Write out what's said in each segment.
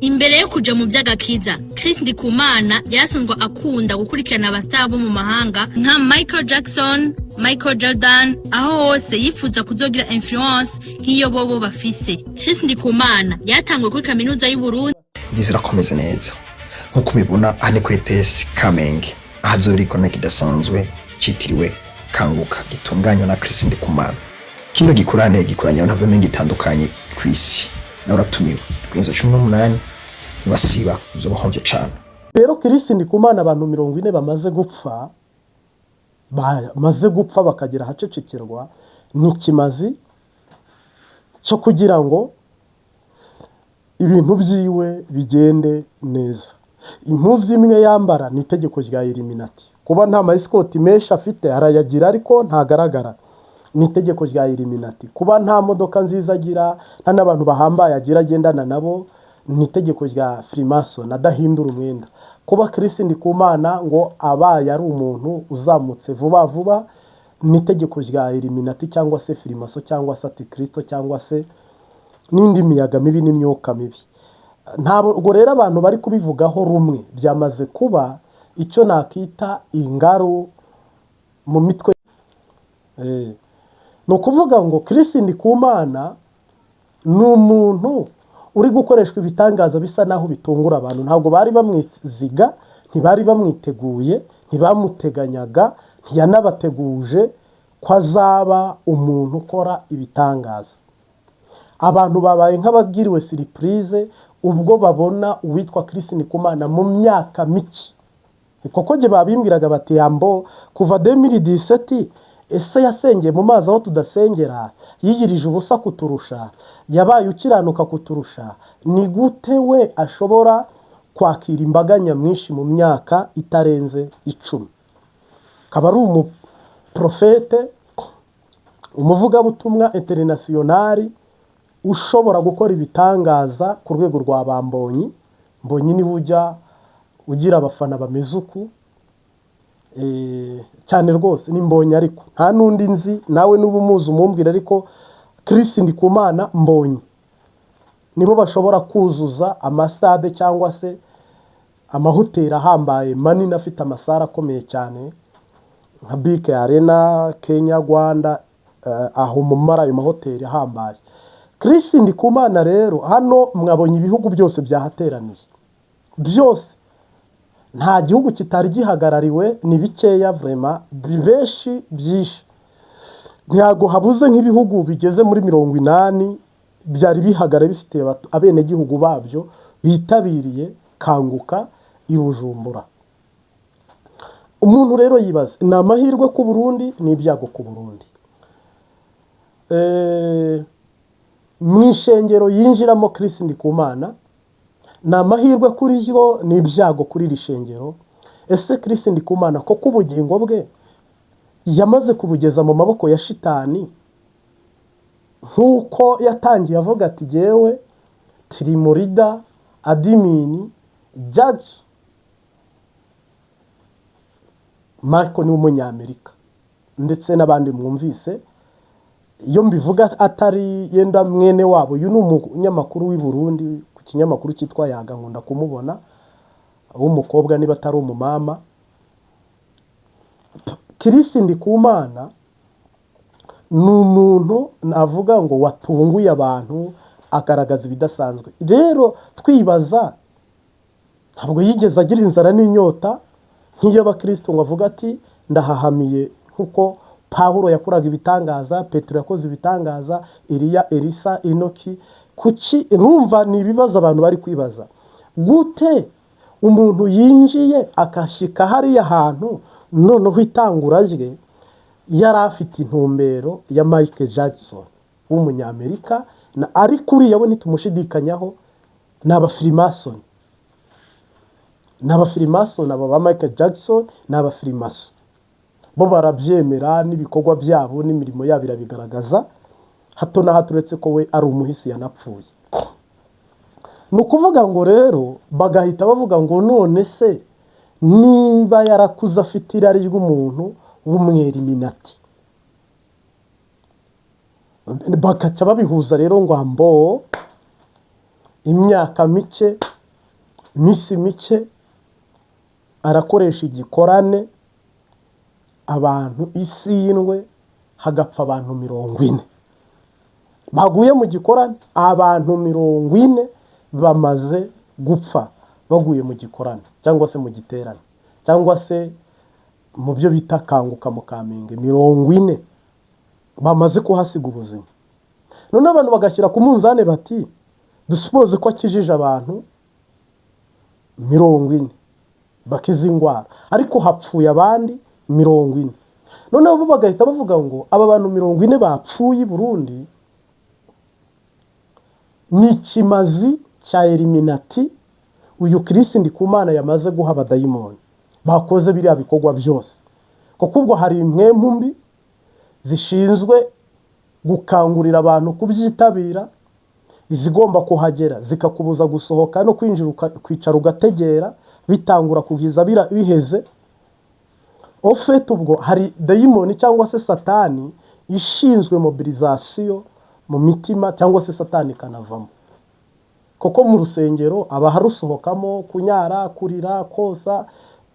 Imbere yo kuja mu by'agakiza, Chris Ndikumana yasanzwe akunda gukurikirana abastar bo mu mahanga nka Michael Jackson, Michael Jordan, aho hose yifuza kuzogira influence nk'iyo bobo bafise. Chris Ndikumana yatangwe kuri kaminuza y'u Burundi. Ndizirakomeze neza nkuko mibona ane kwetesi Kamenge ahazori connect dasanzwe citiriwe Kanguka gitunganywa na Chris Ndikumana. Kino gikuranya ntavemo ngitandukanye kwisi na uratumiwe kwenza 18 basiba uzobahombye cyane. Rero Chris Ndikumana abantu 40 bamaze gupfa bakagera hacecekerwa n'ikimazi cyo kugira ngo ibintu byiwe bigende neza. Impuzu imwe yambara ni itegeko rya Illuminati. Kuba nta mascot menshi afite arayagira ariko ntagaragara ni itegeko rya Illuminati. Kuba nta modoka nziza agira nta n'abantu bahambaye agira agendana nabo ni itegeko rya Freemason adahindura umwenda. Kuba Chris Ndikumana ngo abaye ari umuntu uzamutse vuba ni itegeko rya Illuminati cyangwa se Freemason cyangwa se Antikristo cyangwa se n'indi miyaga mibi n'imyuka mibi. Ntabwo rero abantu bari kubivugaho rumwe, byamaze kuba icyo nakita ingaro mu mitwe. No kuvuga ngo Chris Ndikumana ni umuntu uri gukoreshwa ibitangaza bisa naho bitungura abantu. Ntabwo bari bamwiziga, ntibari bamwiteguye, ntibamuteganyaga, ntiyanabateguje ko azaba umuntu ukora ibitangaza. Abantu babaye nk'abagiriwe surprise ubwo babona uwitwa Chris Ndikumana mu myaka miki. Koko je babimbwiraga bati yambo kuva 2017 ese yasengeye mu mazi aho tudasengera, yigirije ubusa kuturusha, yabaye ukiranuka kuturusha, ni gute we ashobora kwakira imbaga nyamwinshi mu myaka itarenze 10? Kaba ari umuprofete, umuvugabutumwa internationali ushobora gukora ibitangaza ku rwego rwa Bambonyi. Mbonyi ni bujya ugira abafana bamezuku cyane rwose ni Mbonyi, ariko nta nundi nzi, nawe nubu muzi umumbwira, ariko Chris Ndikumana Mbonyi nibo bashobora kuzuza amastade cyangwa se amahoteli ahambaye manini afite amasara akomeye cyane nka BK Arena, Kenya, Rwanda, aho mu mara ayo mahoteli ahambaye. Chris Ndikumana rero hano mwabonye ibihugu byose byahateraniye, byose nta gihugu kitari gihagarariwe, ni bikeya vraiment, bibeshi byinshi. Ntiyago habuze nk'ibihugu bigeze muri 80 byari bihagarara bifite abene gihugu babyo bitabiriye Kanguka i Bujumbura. Umuntu rero yibaza ni amahirwe ku Burundi ni ibyago ku Burundi. Mwishengero yinjiramo Chris Ndikumana na amahirwe kuri yo ni ibyago kuri rishengero. Ese Chris Ndikumana ko kubugingo bwe yamaze kubugeza mu maboko ya shitani, nkuko yatangiye avuga ati jewe Trimorida adimini judge Marco ni umunyamerika ndetse n'abandi mwumvise. Iyo mbivuga atari yenda mwene wabo, uyu ni umunyamakuru w'i Burundi ku kinyamakuru cyitwa Yaga, nkunda kumubona w'umukobwa niba atari umumama. Chris Ndikumana ni umuntu navuga ngo watunguye abantu, agaragaza ibidasanzwe. Rero twibaza ntabwo yigeze agira inzara n'inyota nk'iy'abakristo ngo avuga ati ndahahamiye, nkuko Pawulo yakoraga ibitangaza, Petero yakoze ibitangaza, Eliya, Elisa, Enoki. Kuki rumva ni ibibazo abantu bari kwibaza. Gute umuntu yinjiye akashyika hariya hantu noneho itangura rye yari afite intumbero ya Michael Jackson w'umunyamerika ariko uriya we ntitumushidikanyaho ni abafirimasoni aba ba Michael Jackson ni abafirimaso bo barabyemera n'ibikorwa byabo n'imirimo yabo irabigaragaza hato na hato uretse ko we ari umuhisi yanapfuye. Ni ukuvuga ngo rero bagahita bavuga ngo none se niba yarakuze afite irari ry'umuntu w'umweriminati bakaca babihuza rero ngo ambo imyaka mike iminsi mike arakoresha igikorane abantu isi y'indwe hagapfa abantu 40 baguye mu gikorane, abantu 40 bamaze gupfa baguye mu gikorane cyangwa se mu giterane cyangwa se mu byo bita kanguka mu Kamenge 40 bamaze kuhasiga ubuzima. None abantu bagashyira ku munzane bati dusupoze ko akijije abantu 40 bakiza ingwara ariko hapfuye abandi 40. None bo bagahita bavuga ngo aba bantu 40 bapfuye i Burundi ni kimazi cya Illuminati uyu Kristo Ndikumana yamaze guha abadayimoni bakoze biriya bikorwa byose, kuko ubwo hari impwemu mbi zishinzwe gukangurira abantu kubyitabira, izigomba kuhagera zikakubuza gusohoka no kwinjira kwicara ugategera bitangura kugiza biheze. Ofete ubwo hari dayimoni cyangwa se satani ishinzwe mobilization mu mitima cyangwa se satani kanavamo, kuko mu rusengero aba harusohokamo kunyara kurira kosa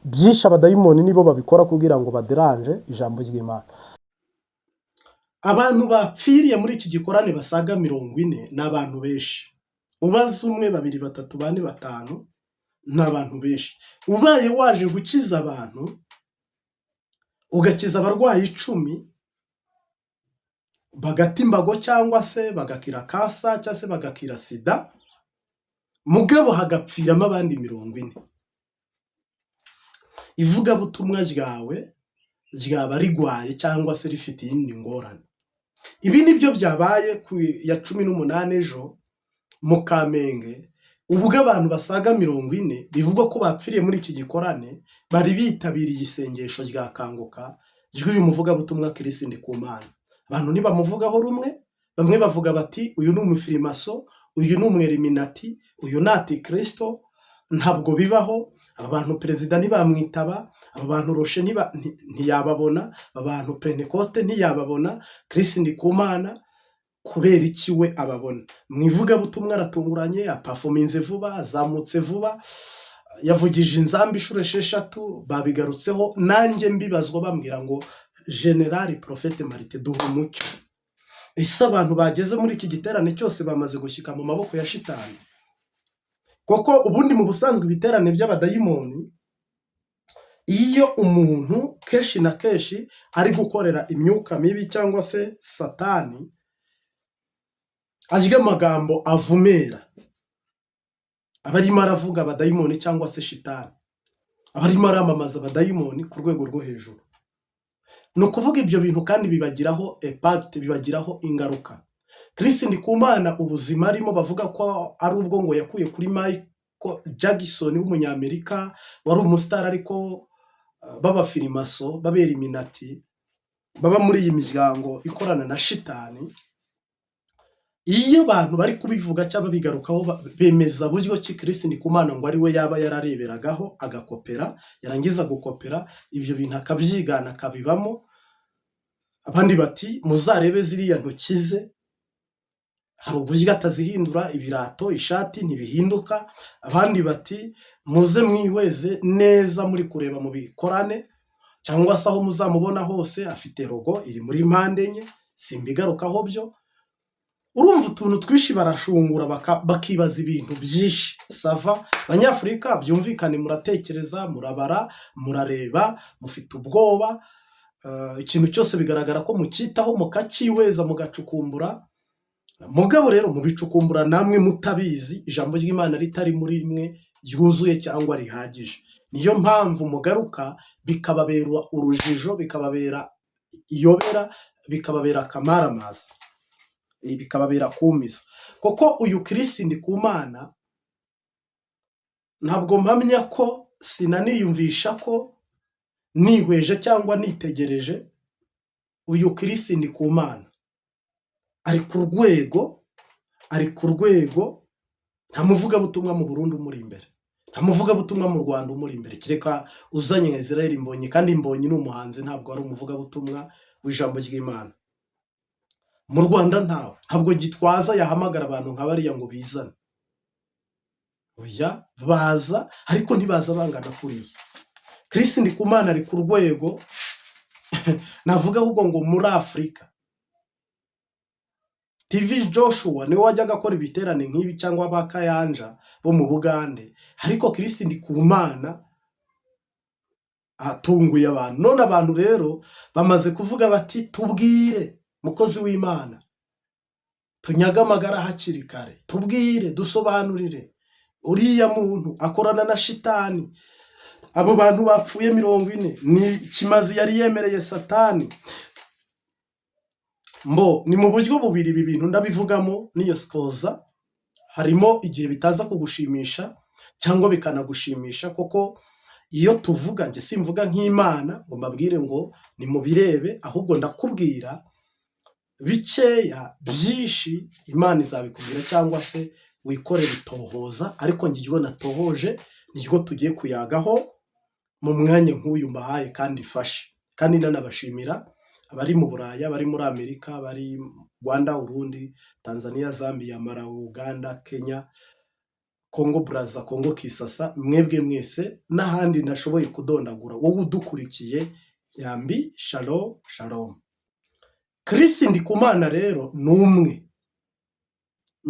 byisha abadayimoni nibo babikora kugira ngo baderanje ijambo ry'Imana. Abantu bapfiriye muri iki gikorane basaga 40 n'abantu benshi, ubaze 1 2 3 4 5 n'abantu benshi. Ubaye waje gukiza abantu ugakiza abarwayi 10 bagata imbago cyangwa se bagakira kansa cyangwa se bagakira sida, mugabo hagapfiramo abandi 40, ivugabutumwa ryawe ryaba rigwaye cyangwa se rifite iyindi ngorane. Ibi nibyo byabaye ku ya 18 ejo mu Kamenge, ubwo abantu basaga 40 bivugwa ko bapfiriye muri iki gikorane bari bitabiriye isengesho rya kanguka ry'uyu muvugabutumwa Kristo Ndikumana. Abantu ntibamuvugaho rumwe, bamwe bavuga bati uyu ni umufirimaso, uyu ni umweriminati, uyu ni Antikristo, ntabwo bibaho. Aba bantu perezida ntibamwitaba, aba bantu Roshe ntiyababona, aba bantu Pentecoste ntiyababona, Kristo Ndikumana kubera iki we ababona. Mwivuga butumwa aratunguranye, apafominze vuba, azamutse vuba, yavugije inzambi inshuro 6 babigarutseho. Nanjye mbibazwa bambwira ngo General Prophete Marite duha umucyo. Ese abantu bageze muri iki giterane cyose bamaze gushyika mu maboko ya shitani? Koko ubundi mu busanzwe ibiterane by'abadayimoni, iyo umuntu keshi na keshi ari gukorera imyuka mibi cyangwa se satani, ajya amagambo avumera, abarimo aravuga abadayimoni cyangwa se shitani, abarimo aramamaza abadayimoni ku rwego rwo hejuru. Ni ukuvuga ibyo bintu kandi bibagiraho impact, bibagiraho ingaruka. Kristo Ndikumana ubuzima arimo bavuga ko ari ubwo ngo yakuye kuri Michael Jackson w'umunyamerika wari umustar, ariko b'abafirimaso b'Illuminati baba muri iyi miryango ikorana na shitani. Iyo abantu bari kubivuga cyangwa bigarukaho bemeza buryo ki Kristo Ndikumana ngo ari we yaba yarareberagaho agakopera, yarangiza gukopera ibyo bintu akabyigana akabibamo. Abandi bati muzarebe ziriya ntoki ze, hari uburyo atazihindura, ibirato ishati ntibihinduka. Abandi bati muze mwihweze neza muri kureba mu bikorane cyangwa se aho muzamubona hose afite logo iri muri mpande enye, simbigarukaho byo. Urumva utuntu twishi barashungura bakibaza ibintu byinshi. Sava Abanyafurika byumvikane, muratekereza, murabara, murareba, mufite ubwoba, ikintu cyose bigaragara ko mukitaho mukakiweza mugacukumbura. Mugabo rero mubicukumbura namwe mutabizi, ijambo ry'Imana ritari muri mwe ryuzuye cyangwa rihagije. Niyo mpamvu mugaruka bikababera urujijo, bikababera iyobera, bikababera akamaramaza, bikababera kumiza. Koko uyu Kristo Ndikumana ntabwo mpamya ko, sinaniyumvisha ko nihweje cyangwa nitegereje uyu Kristo Ndikumana ari ku rwego nta muvugabutumwa mu Burundi umuri imbere, nta muvugabutumwa mu Rwanda umuri imbere, kereka uzanye Israel Mbonyi, kandi Mbonyi ni umuhanzi, ntabwo ari umuvugabutumwa w'ijambo ry'Imana. Mu Rwanda ntabwo Gitwaza yahamagara abantu nka bariya ngo bizane. Oya, baza ariko ntibaza bangana kuriya. Kristo Ndikumana ari ku rwego navuga ahubwo ngo muri Afurika. TV Joshua niwe wajyaga akora ibiterane nk'ibi, cyangwa ba Kayanja bo mu Bugande, ariko Kristo Ndikumana atunguye abantu. None abantu rero bamaze kuvuga bati tubwire mukozi w'Imana, tunyaga amagara hakiri kare, tubwire, dusobanurire, uriya muntu akorana na shitani, abo bantu bapfuye 40 ni Kimazi yari yemereye Satani. Ni mu buryo bubiri ibi bintu ndabivugamo niyo skoza. Harimo igihe bitaza kugushimisha cyangwa bikanagushimisha, koko iyo tuvuga, nge simvuga nk'Imana ngo mbabwire ngo ni mubirebe, ahubwo ndakubwira bikeya, byinshi Imana izabikubwira, cyangwa se wikorera itohoza, ariko njye natohoje niryo tugiye kuyagaho mu mwanya nk'uyu mbahaye kandi ifashe. Kandi nanabashimira abari mu Buraya, abari muri Amerika, abari Rwanda, Urundi, Tanzania, Zambia, Malawi, Uganda, Kenya, Congo Brazza, Congo Kisasa, mwebwe mwese n'ahandi nashoboye kudondagura, wowe udukurikiye, yambi shalom shalom. Kristo Ndikumana rero numwe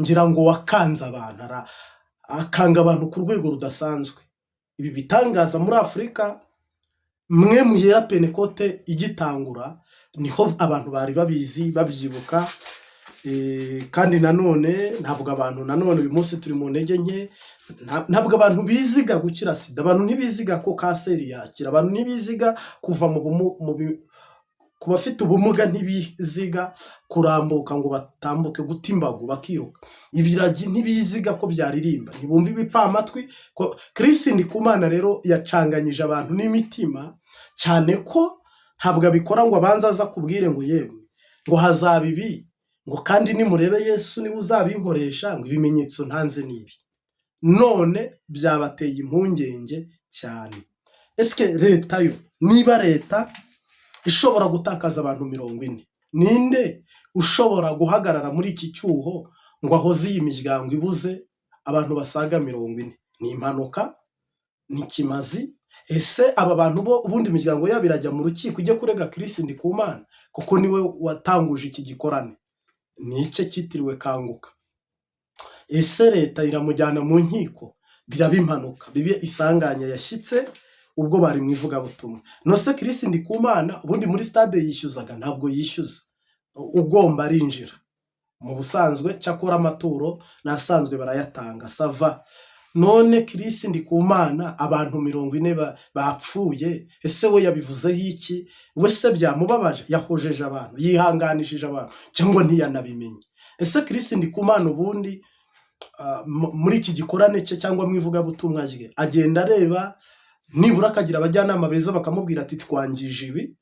ngira ngo wakanze abantu, akanga abantu ku rwego rudasanzwe. Ibi bitangaza muri Afurika, mwe muhera Pentecote igitangura, niho abantu bari babizi babyibuka. Kandi nanone ntabwo abantu, nanone uyu munsi turi mu ntege nke, ntabwo abantu biziga gukira sida, abantu ntibiziga ko kanseri yakira, abantu ntibiziga kuva ku bafite ubumuga, ntibiziga kurambuka ngo batambuke, guta imbago bakiruka, ibiragi ntibiziga ko byaririmba, ntibumva ibipfamatwi. Kristo Ndikumana rero yacanganyije abantu n'imitima cyane, ko ntabwo abikora ngo abanze aza kubwire ngo yemwe ngo hazaba ibi, ngo kandi nimurebe Yesu niwe uzabinkoresha, ngo ibimenyetso ntanze nibi. None byabateye impungenge cyane. Eske leta yo, niba leta ishobora gutakaza abantu 40, ninde ushobora guhagarara muri iki cyuho ngo ahoze iyi miryango ibuze abantu basaga 40? Ni impanuka? Ni Kimazi? Ese aba bantu bo ubundi imiryango yabo irajya mu rukiko ijye kurega Kristo Ndikumana, kuko niwe watanguje iki gikorane, nice kitiriwe Kanguka? Ese leta iramujyana mu nkiko? Biraba impanuka, bibe isanganya yashyitse ubwo bari mu ivugabutumwa. Nose Kristo Ndikumana ubundi muri stade yishyuzaga? Ntabwo yishyuza, ugomba arinjira mu busanzwe, cyakora amaturo nasanzwe barayatanga sava. None Kristo Ndikumana abantu 40 bapfuye, ese we yabivuzeho iki? We se byamubabaje? Yahojeje abantu, yihanganishije abantu, cyangwa ntiyanabimenye? Ese Kristo Ndikumana ubundi muri iki gikorane cye cyangwa mu ivugabutumwa rye agenda areba, nibura akagira abajyanama beza bakamubwira ati twangije ibi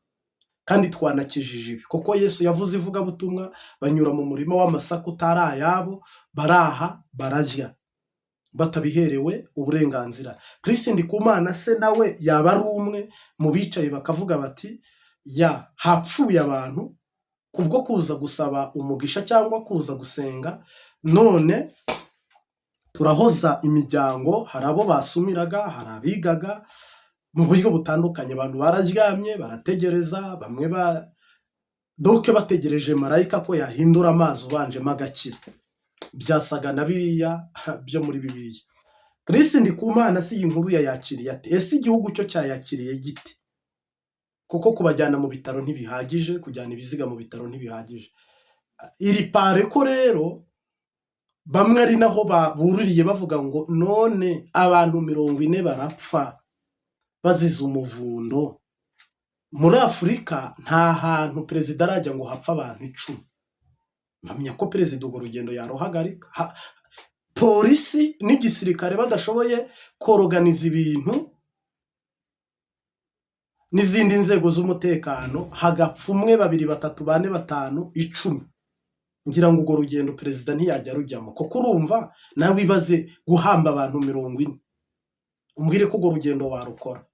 kandi twanakijije ibi? Kuko Yesu yavuze ivugabutumwa, banyura mu murima w'amasaka utari ayabo, baraha bararya batabiherewe uburenganzira. Kristo Ndikumana se nawe yaba ari umwe mu bicaye bakavuga bati ya hapfuye abantu kubwo kuza gusaba umugisha cyangwa kuza gusenga, none turahoza imiryango? Hari abo basumiraga, hari abigaga mu buryo butandukanye, abantu bararyamye barategereza, bamwe doke bategereje marayika ko yahindura amazi ubanjemo agakira. Byasaga na biriya byo muri Bibiliya. Kristo Ndikumana si iyi nkuru yayakiriye ate? Ese igihugu cyo cyayakiriye giti? Kuko kubajyana mu bitaro ntibihagije, kujyana ibiziga mu bitaro ntibihagije. Iri pare ko rero bamwe ari naho bururiye bavuga ngo none abantu 40 barapfa bazize umuvundo. Muri Afurika nta hantu perezida arajya ngo hapfa abantu 10. Mpamya ko perezida urwo rugendo yaruhagarika. Polisi n'igisirikare badashoboye koroganiza ibintu n'izindi nzego z'umutekano, hagapfa 1, 2, 3, 4, 5, 10. Ngira ngo urwo rugendo perezida ntiyajya rujyamo, kuko urumva nawe ibaze guhamba abantu 40. Umbwire ko urwo rugendo warukora?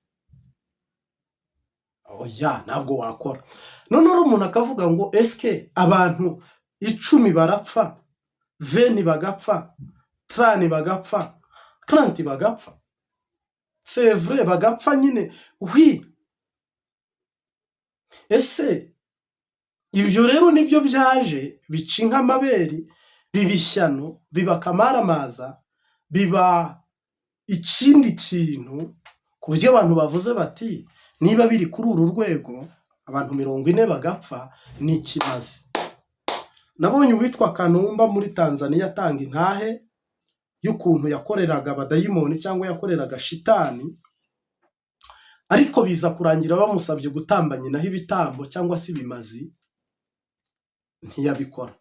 Oya, ntabwo wakora. None umuntu akavuga ngo eske abantu 10 barapfa, 20 bagapfa, 30 bagapfa, 40 bagapfa. C'est vrai, bagapfa nyine. Oui. Ese ibyo rero nibyo byaje bica inka amabere, bibishyano, biba kamaramaza, biba ikindi kintu, ku buryo abantu bavuze bati niba biri kuri uru rwego abantu 40 bagapfa ni ikimazi. Nabonye uwitwa Kanumba muri Tanzania atanga intahe y'ukuntu yakoreraga abadayimoni cyangwa yakoreraga shitani, ariko biza kurangira bamusabye gutambanya naho ibitambo cyangwa se ibimazi, ntiyabikora.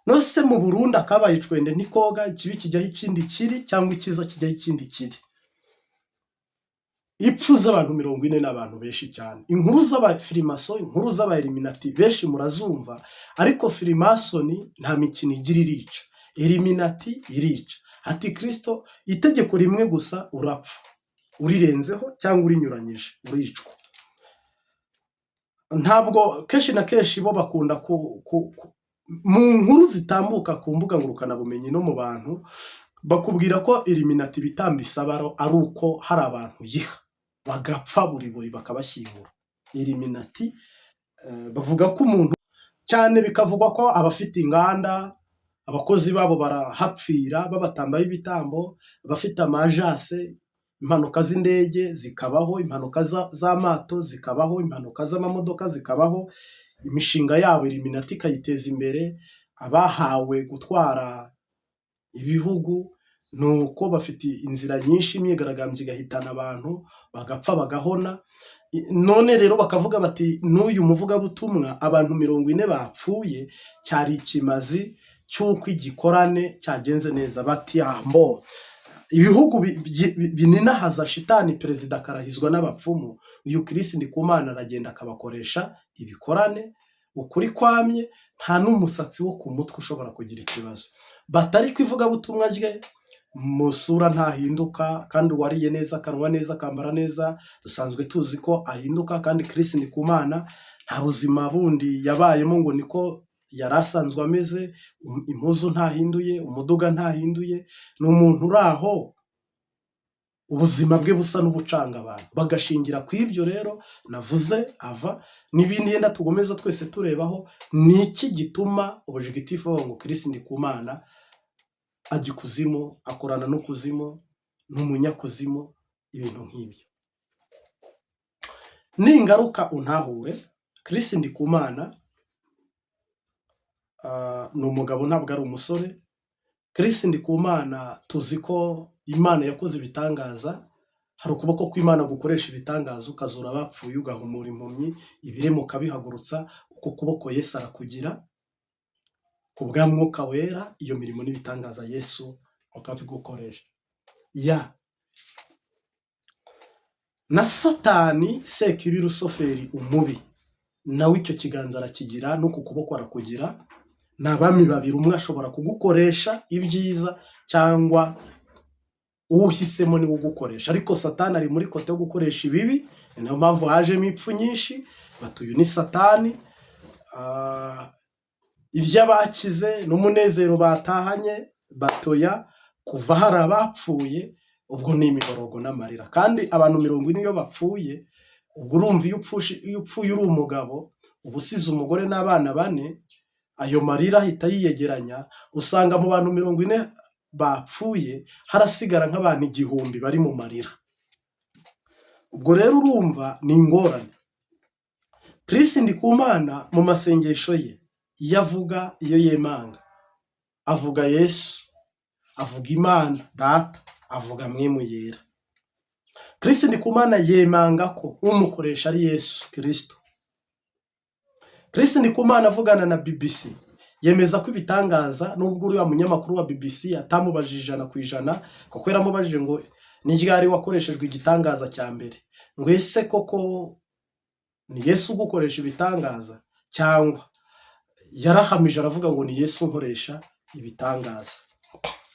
Nose mu Burundi akabaye icwende ntikoga, ikibi kijyaho ikindi kiri cyangwa ikiza kijyaho ikindi kiri. Ipfu z'abantu 40 n'abantu benshi cyane. Inkuru z'abafirimaso, inkuru z'abaeliminati benshi murazumva, ariko firimasoni nta mikino igira irica, eliminati irica. Ati Kristo itegeko rimwe gusa urapfa, urirenzeho cyangwa urinyuranyije uricwa. Ntabwo kenshi na kenshi bo bakunda mu nkuru zitambuka ku mbuga ngurukana bumenyi no mu bantu bakubwira ko eliminati bitamba isabaro ari uko hari abantu yiha bagapfa buri bakabashyingura. Eliminati bavuga ko umuntu cyane, bikavugwa ko abafite inganda abakozi babo barahapfira babatambaye ibitambo, abafite amajase, impanuka z'indege zikabaho, impanuka z'amato zikabaho, impanuka z'amamodoka zikabaho, imishinga yabo eliminati ikayiteza imbere, abahawe gutwara ibihugu nuko bafite inzira nyinshi, imyigaragambyo igahitana abantu bagapfa bagahona. None rero bakavuga bati n'uyu muvugabutumwa abantu 40 bapfuye cyari ikimazi cy'uko igikorane cyagenze neza. Bati ambo ibihugu bininahaza shitani perezida akarahizwa n'abapfumu, uyu Kristo Ndikumana aragenda akabakoresha ibikorane, ukuri kwamye, nta n'umusatsi wo ku mutwe ushobora kugira ikibazo. Batari kwivuga butumwa rye musura ntahinduka, kandi uwariye neza akanwa neza akambara neza dusanzwe tuzi ko ahinduka. Kandi Kristo Ndikumana nta buzima bundi yabayemo ngo niko yarasanzwe ameze, impuzu ntahinduye, umuduga ntahinduye, ni umuntu uraho ubuzima bwe busa n'ubucanga abantu bagashingira ku ibyo. Rero navuze ava n'ibindi yenda tugomeza twese turebaho, niki gituma ubujigitifu ngo Kristo Ndikumana agikuzimu, akorana no kuzimu, n'umunyakuzimu, ibintu nk'ibyo. Ningaruka untahure, Kristo Ndikumana ni umugabo ntabwo ari umusore. Kristo Ndikumana tuzi ko Imana yakoze ibitangaza, hari ukuboko kw'Imana gukoresha ibitangaza, ukazura abapfuye, ugahumura impumyi, ibiremuka bihagurutsa. Uko kuboko Yesu arakugira ku bwa Mwuka Wera, iyo mirimo n'ibitangaza Yesu akabigukoresha. Na Satani Sekibi Rusoferi umubi nawe icyo kiganza arakigira, no ku kuboko arakugira. N'abami babiri, umwe ashobora kugukoresha ibyiza cyangwa uhisemo ni ugukoresha, ariko Satani ari muri kote yo gukoresha ibibi. Niyo mpamvu hajemo ipfu nyinshi. Batuye ni Satani, ibyo abakize n'umunezero batahanye batoya kuva hari abapfuye, ubwo ni imiborogo n'amarira. Kandi abantu 40 iyo bapfuye, ubwo urumva iyo upfuye uri umugabo uba usize umugore n'abana 4, ayo marira ahita yiyegeranya. Usanga mu bantu 40 bapfuye harasigara nk'abantu 1000 bari mu marira. Ubwo rero urumva ni ingorane. Kristo Ndikumana mu masengesho ye iyo avuga, iyo yemanga, avuga Yesu, avuga Imana Data, avuga Mwemu Yera. Kristo Ndikumana yemanga ko umukoresha ari Yesu Kristo. Kristo Ndikumana avugana na BBC yemeza ko ibitangaza, nubwo uri wa munyamakuru wa BBC atamubajije 100% kuko yaramubajije ngo ni ryari wakoreshejwe igitangaza cya mbere, ngo ese koko ni Yesu ugukoresha ibitangaza, cyangwa yarahamije aravuga ngo ni Yesu unkoresha ibitangaza.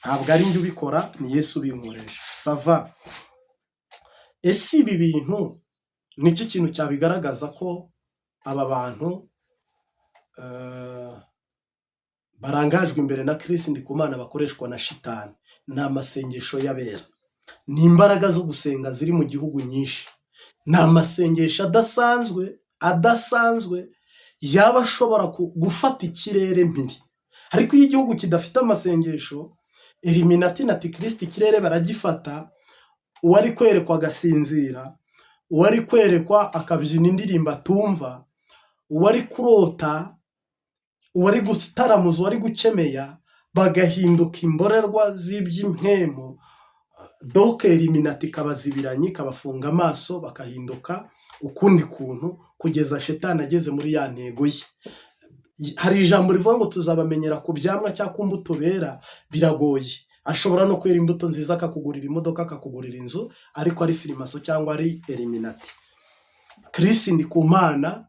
Ntabwo ari njye ubikora, ni Yesu ubinkoresha. Sava. Ese ibi bintu niki kintu cyabigaragaza ko aba bantu barangajwe imbere na Kristo Ndikumana bakoreshwa na shitani? Ni amasengesho y'abera, ni imbaraga zo gusenga ziri mu gihugu nyinshi, ni amasengesho adasanzwe yaba ashobora gufata ikirere mpiri. Ariko iyo igihugu kidafite amasengesho, Illuminati na Antikristo ikirere baragifata, uwari kwerekwa agasinzira, uwari kwerekwa akabyina indirimbo atumva, uwari kurota, uwari gutaramuza, uwari gukemeya, bagahinduka imborerwa z'iby'impemu. Donc Illuminati kabazibiranye, kabafunga amaso, bakahinduka ukundi kuntu kugeza shetani ageze muri ya ntego ye. Hari ijambo rivuga ngo tuzabamenyera ku byamwa cyangwa ku mbuto bera. Biragoye. Ashobora no kwera imbuto nziza akakugurira imodoka, akakugurira inzu, ariko ari firimaso cyangwa ari Illuminati. Kristo Ndikumana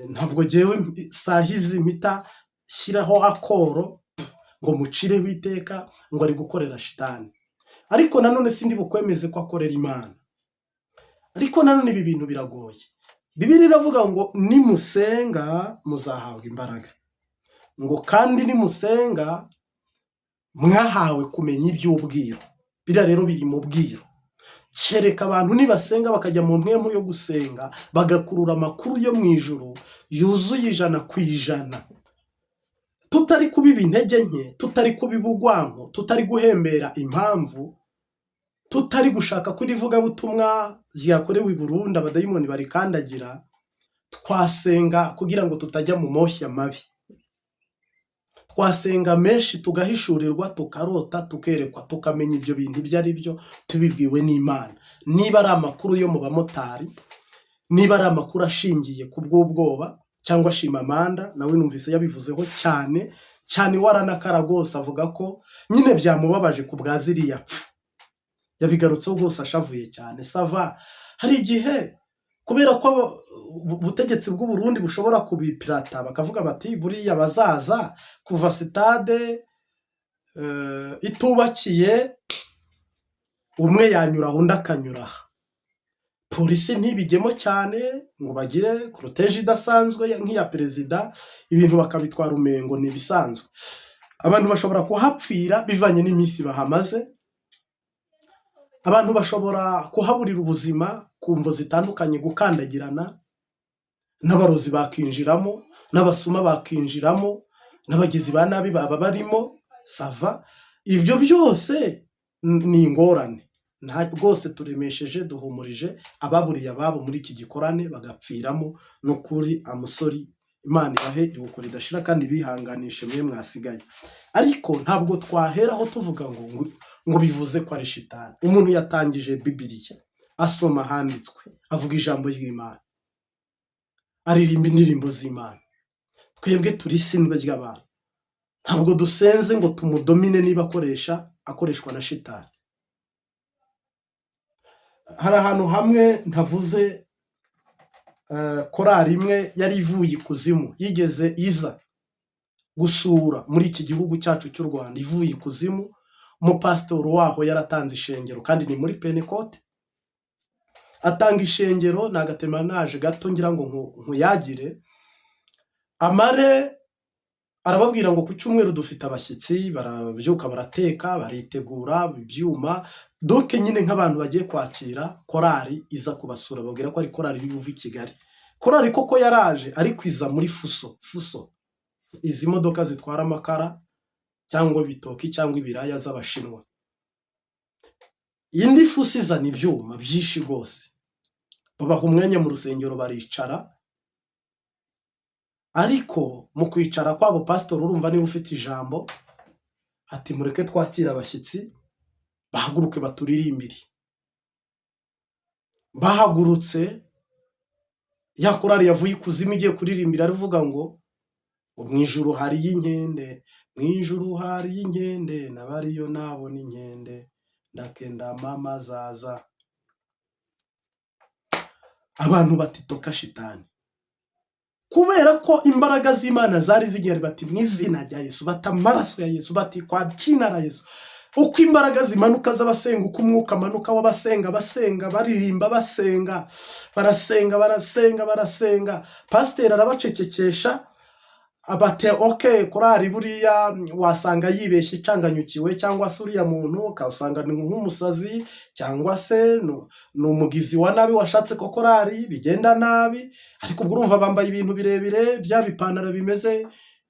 ntabwo jewe sahizi mpita shyiraho akoro ngo mucire witeka ngo ari gukorera shitani. Ariko nanone sindi bukwemeze ko akorera Imana. Ariko nanone ibi bintu biragoye. Bibiliya iravuga ngo nimusenga muzahabwa imbaraga, ngo kandi nimusenga mwahawe kumenya iby'ubwiru. Bira rero biri mu bwiru. Kereka abantu nibasenga bakajya mu mpemu yo gusenga, bagakurura amakuru yo mu ijuru yuzuye 100%, tutari kubiba intege nke, tutari kubiba urwango, tutari guhembera impamvu, tutari gushaka ko irivuga butumwa ziyakorewe i Burundi abadayimoni barikandagira. Twasenga kugira ngo tutajya mu moshya mabi. Twasenga menshi tugahishurirwa, tukarota, tukerekwa, tukamenya ibyo bintu ibyo ari byo, tubibwiwe n'Imana. Niba ari amakuru yo mu bamotari, niba ari amakuru ashingiye ku bw'ubwoba, cyangwa Shimamanda nawe numvise yabivuzeho cyane waranakara rwose, avuga ko nyine byamubabaje ku bwa ziriya pfu. Yabigarutseho rwose ashavuye cyane. Sava. Hari igihe kubera ko ubutegetsi bw'u Burundi bushobora kubipirata, bakavuga bati buriya bazaza kuva stade itubakiye, umwe yanyura undi akanyura. Polisi ntibigemo cyane ngo bagire protege idasanzwe nk'iya perezida, ibintu bakabitwara umengo ni bisanzwe. Abantu bashobora kuhapfira bivanye n'iminsi bahamaze. Abantu bashobora kuhaburira ubuzima kumvo zitandukanye, gukandagirana, n'abarozi bakinjiramo, n'abasuma bakinjiramo, n'abagizi ba nabi baba barimo. Sava. Ibyo byose ni ingorane. Rwose turemesheje, duhumurije ababuriye ababo muri iki gikorane bagapfiramo. N'ukuri amusori, Imana ibahe iruhuko ridashira kandi bihanganishe mwe mwasigaye. Ariko ntabwo twaheraho tuvuga ngo bivuze ko ari shitani. Umuntu yatangije Bibiliya, asoma handitswe, avuga ijambo ry'Imana, aririmba indirimbo z'Imana. Twebwe turi sindwe ry'abantu. Ntabwo dusenze ngo tumudomine niba akoreshwa na shitani. Hari ahantu hamwe ntavuze, korari imwe yari ivuye ikuzimu, yigeze iza gusura muri iki gihugu cyacu cy'u Rwanda, ivuye ikuzimu. Umupasitoro waho yaratanze ishengero, kandi ni muri Pentecote. Atanga ishengero, nagatemanaje gato ngira ngo nkuyagire. Amare arababwira ngo ku cyumweru dufite abashyitsi, barabyuka barateka, baritegura ibyuma. Donc nyine nk'abantu bagiye kwakira korari iza kubasura, babwira ko ari korari bibuva i Kigali. Korari koko yaraje, ariko iza muri fuso, izi modoka zitwara amakara cyangwa bitoki cyangwa ibiraya z'Abashinwa. Indi fuso izana ibyuma byinshi rwose. Babaha umwanya mu rusengero baricara. Ariko mu kwicara kwabo, pastor urumva niba ufite ijambo, ati mureke twakira abashyitsi bahaguruke baturirimbire. Bahagurutse ya korari yavuye ikuzimu igiye kuririmbira arivuga ngo mu ijuru hari inkende, mu ijuru hari inkende, nabariyo nabona inkende, ndakenda mama zaza. Abantu batitoka shitani kubera ko imbaraga z'Imana zari zigihari, bati mu izina rya Yesu, bati amaraso ya Yesu, bati kwa jina la Yesu. Uko imbaraga zimanuka z'abasenga, uko umwuka amanuka w'abasenga, basenga baririmba, basenga barasenga. Pasiteri arabacecekesha abate okay, korari buriya wasanga yibeshye icanganyukiwe, cyangwa se uriya muntu ukasanga ni nk'umusazi, cyangwa se ni umugizi wa nabi washatse ko korari bigenda nabi. Ariko ubwo urumva bambaye ibintu birebire bya bipantaro bimeze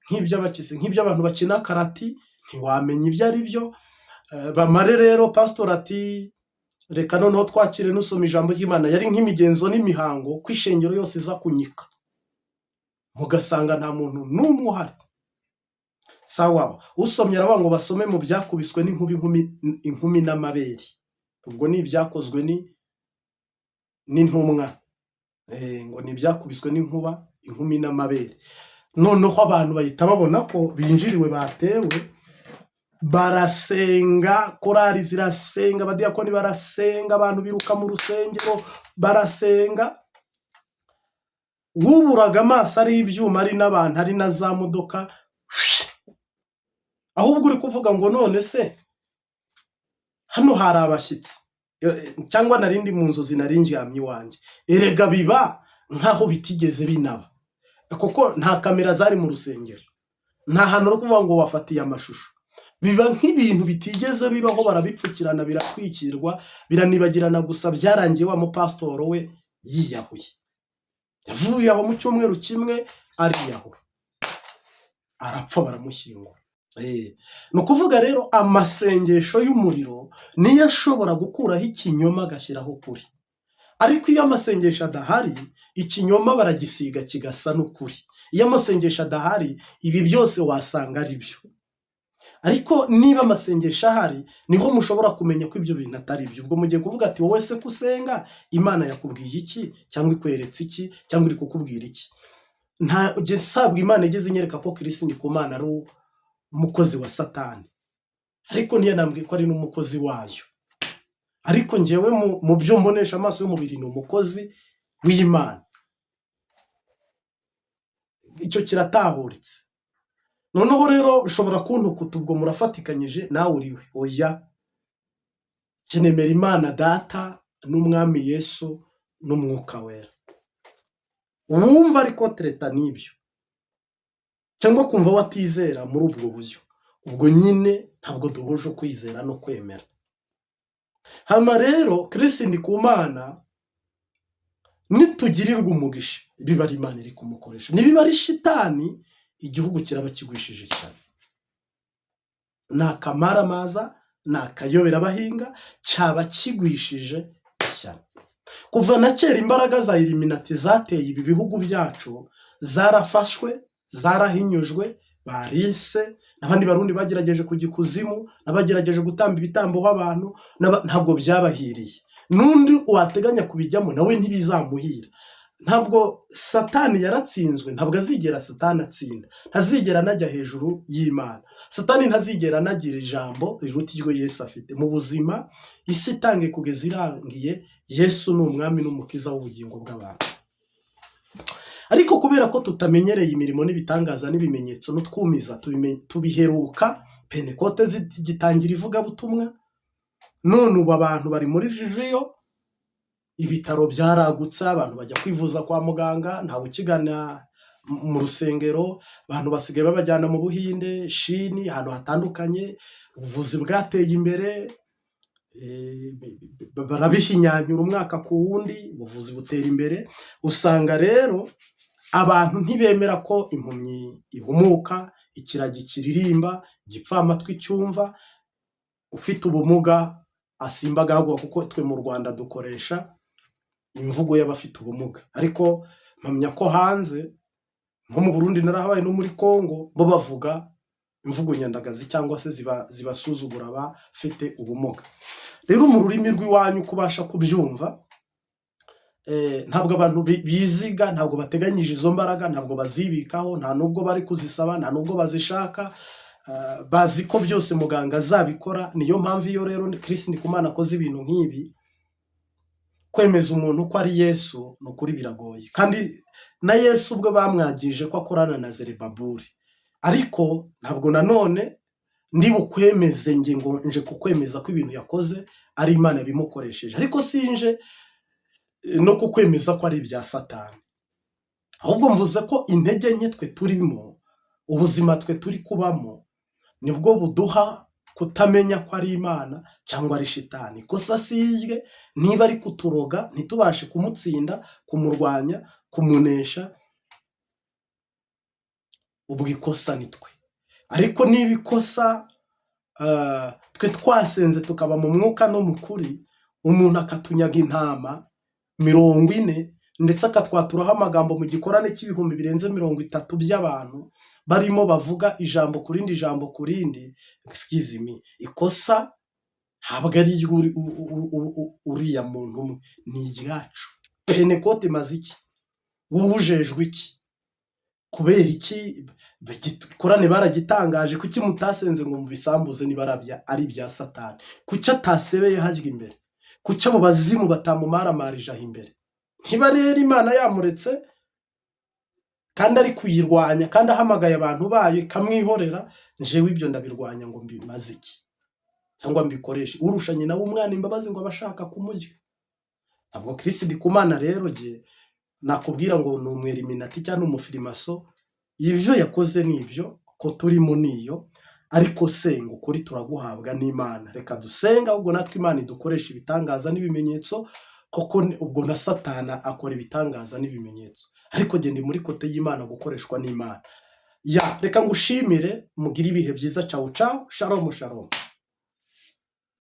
nk'iby'abakizi, nk'iby'abantu bakina karati, ntiwamenya ibyo ari byo. Bamare rero pastor ati reka noneho twakire nusoma ijambo ry'Imana. Yari nk'imigenzo n'imihango kwishengero yose iza kunyika, mugasanga nta muntu n'umwe uhari. Sawa, usomye aravuga ngo basome mu byakubiswe n'inkubi inkumi n'amabere. Ubwo ni ibyakozwe n'intumwa, ngo ni ibyakubiswe n'inkuba inkumi n'amabere. Noneho abantu bahita babona ko binjiriwe, batewe, barasenga, korari zirasenga, abadiyakoni barasenga, abantu biruka mu rusengero barasenga. Wuburaga amaso ari ibyuma, ari n'abantu, ari na za modoka, ahubwo uri kuvuga ngo none se hano hari abashyitsi, cyangwa narindi mu nzozi narinjyamye iwanjye. Erega biba nkaho bitigeze binaba, kuko nta kamera zari mu rusengero, nta hantu uri kuvuga ngo wafatiye amashusho. Biba nk'ibintu bitigeze bibaho, barabipfukirana, biratwikirwa, biranibagirana. Gusa byarangiye wa mupasitoro we yiyahuye. Yavuye aho mu cyumweru kimwe ariyahura, arapfa, baramushyingura. Ni ukuvuga rero amasengesho y'umuriro niyo ashobora gukuraho ikinyoma agashyiraho ukuri. Ariko iyo amasengesho adahari, ikinyoma baragisiga kigasa n'ukuri. Iyo amasengesho adahari, ibi byose wasanga ari byo. Ariko niba amasengesho ahari, niho mushobora kumenya ko ibyo bintu atari byo. Ubwo mugiye kuvuga ati wowe se kusenga, Imana yakubwiye iki, cyangwa ikweretse iki, cyangwa iri kukubwira iki? Nta sabwa Imana igeze inyereka ko Kristo Ndikumana ari umukozi wa Satani, ariko niyo nambwiye ko ari n'umukozi wayo. Ariko njyewe mu byo mbonesha amaso y'umubiri ni umukozi w'Imana. Icyo kiratahuritse. Noneho rero ushobora kuntukuta, ubwo murafatikanyije, nawe uriwe. Oya, kinemera Imana Data n'Umwami Yesu n'Umwuka Wera. Wumva ariko tereta n'ibyo, cyangwa kumva watizera muri ubwo buryo, ubwo nyine ntabwo duhuje kwizera no kwemera. Hama rero Kristo Ndikumana nitugirirwa umugisha, biba ari Imana iri kumukoresha. Nibiba ari shitani, igihugu kiraba kigwishije cyane. Nakamaramaza, nakayobera abahinga, cyaba kigwishije cyane. Kuva na kera imbaraga za Illuminati zateye ibi bihugu byacu zarafashwe, zarahinyujwe, barise, n'abandi barundi bagerageje kugikuzimu, n'abagerageje gutamba ibitambo abantu, ntabwo byabahiriye. Nundi wateganya kubijyamo nawe ntibizamuhira. Ntabwo Satani yaratsinzwe, ntabwo azigera Satani atsinda. Ntazigera najya hejuru y'Imana. Satani ntazigera nagira ijambo riruta iryo Yesu afite. Mu buzima isi itangiye kugeza irangiye, Yesu ni umwami n'umukiza w'ubugingo bw'abantu. Ariko kubera ko tutamenyereye imirimo n'ibitangaza n'ibimenyetso n'utwumiza, tubiheruka Pentekote zigitangira ivugabutumwa, none ubu abantu bari muri viziyo, ibitaro byaragutse, abantu bajya kwivuza kwa muganga, ntawe ukigana mu rusengero, abantu basigaye babajyana mu Buhinde, Shini, ahantu hatandukanye. Ubuvuzi bwateye imbere, barabihinyanyura umwaka ku wundi, ubuvuzi butera imbere. Usanga rero abantu ntibemera ko impumyi ihumuka, ikiragi kiririmba, igipfamatwi cyumva, ufite ubumuga asimba agahagwa, kuko twe mu Rwanda dukoresha imvugo y'abafite ubumuga. Ariko mpamya ko hanze, nko mu Burundi narahabaye no muri Kongo, bo bavuga imvugo nyandagazi cyangwa se zibasuzugura abafite ubumuga. Rero mu rurimi rw'iwanyu kubasha kubyumva, ntabwo abantu biziga, ntabwo bateganyije izo mbaraga, ntabwo bazibikaho, nta nubwo bari kuzisaba, nta nubwo bazishaka, bazi ko byose muganga azabikora. Niyo mpamvu iyo rero Chris Ndikumana akoze ibintu nk'ibi, kwemeza umuntu ko ari Yesu ni ukuri biragoye. Kandi na Yesu ubwo bamwagije ko akorana na Zerubabeli, ariko ntabwo nanone ndi bukwemeze ngo nje kukwemeza ko ibintu yakoze ari Imana yabimukoresheje, ariko sinje no kukwemeza ko ari ibya Satani. Ahubwo mvuze ko intege nke twe turimo, ubuzima twe turi kubamo, nibwo buduha kutamenya ko ari Imana cyangwa ari shitani. Ikosa sirye, niba ari kuturoga ntitubashe kumutsinda, kumurwanya, kumunesha, ubwo ikosa ni twe. Ariko niba ikosa twe twasenze tukaba mu mwuka no mu kuri, umuntu akatunyaga intama 40 ndetse akatwaturaho amagambo mu gikorane cy'ibihumbi birenze 30 by'abantu barimo bavuga ijambo kurindi ijambo kurindi, excuse me, ikosa ntabwo ari uriya muntu umwe, ni iryacu. Pentecote maziki, wowe ujejwe iki? Kubera iki ikorane baragitangaje? Kuki mutasenze ngo mubisambuze niba ari ibya Satani? Kuki atasebeye hajya imbere? Kuki abo bazimu batamumaramarije aho imbere? Ntiba rero Imana yamuretse kandi ari kuyirwanya, kandi ahamagaye abantu bayo ikamwihorera, jewe ibyo ndabirwanya ngo mbimaze iki cyangwa mbikoreshe? Urusha nyina w'umwana imbabazi ngo abashaka kumurya. Ntabwo Chris Ndikumana rero je nakubwira ngo ni umweliminati cyangwa umufirimaso. Ibyo yakoze nibyo, ko turimo niyo, ariko senga ukuri turaguhabwa n'Imana. Reka dusenga, ubwo natwe Imana idukoresha ibitangaza n'ibimenyetso, koko ubwo na Satana akora ibitangaza n'ibimenyetso, ariko gende muri kote y'Imana gukoreshwa n'Imana. Reka ngushimire, mugire ibihe byiza. Ciao ciao, shalom shalom.